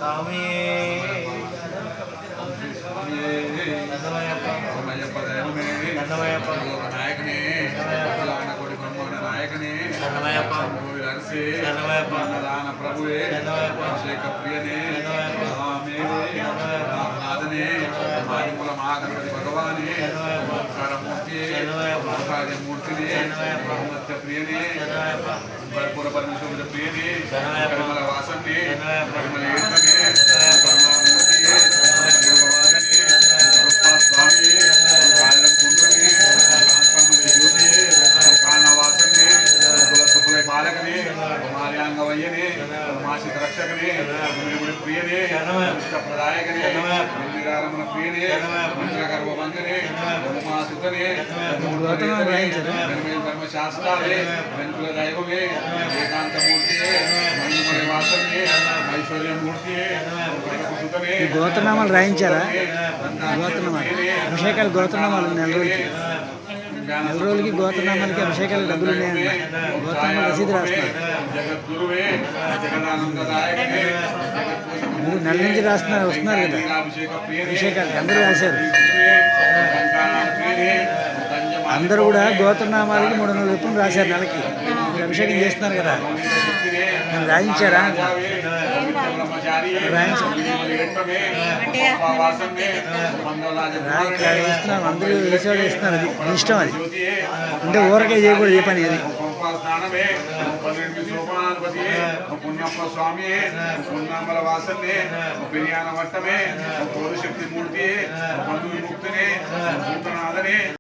స్వామి నాయకనే కోటి బ్రహ్మాండ నాయకనే దాన ప్రభువే అభిషేక ప్రియనే నాథనే ఆదిమూల మహాగణపతి భగవానే ఓంకారమూర్తియే ఓంకార్యమూర్తినే బ్రహ్మత్య ప్రియనే భరపూర పరమేశ్వర ప్రియనే పరిమళ వాసన్నే పరిమళ ఏకనే పరమామూర్తియే భగవానే స్వామియే కారణం కుండ్రనే జ్యోతియే కారణవాసన్నే కుల బాలకనే మాల్యాంగవయ్యనే మాసిక రక్షకనే ప్రియనే ఇష్టప్రదాయకనే నిర్విరారమణ ప్రియనే మంత్రగర్భవంగనే ఉమాసుతనే ధర్మశాస్త్రాలే వెనుకుల దైవమే ఏకాంతమూర్తియే మణిమయ వాసనే ఐశ్వర్యమూర్తియే సుతనే గోత్రనామాలు రాయించారా? గోత్రనామాలు అభిషేకాలు గోత్రనామాలు నెల రోజులకి గోత్రనామాలకి అభిషేకాలు డబ్బులు ఉన్నాయండి. గోత్రనామాలు రసీదు రాస్తున్నారు. మీరు నెల నుంచి రాస్తున్నారు, వస్తున్నారు కదా అభిషేకాలు అందరూ రాశారు. అందరూ కూడా గోత్రనామాలకి 300 రూపాయలు రాశారు నెలకి. మీరు అభిషేకం చేస్తున్నారు కదా, నేను రాయించారా? ఇస్తున్నారు, అందరూ వేసేవాళ్ళు ఇస్తున్నారు. అది మీ ఇష్టం, అది అంటే ఊరకే చేయకూడదు ఏ పని. అది పుణ్యప్ప స్వామి పుణ్యామల వాసన్నే బిర్యాన వట్టమే శక్తి మూర్తి ముక్తినే భూతనాథనే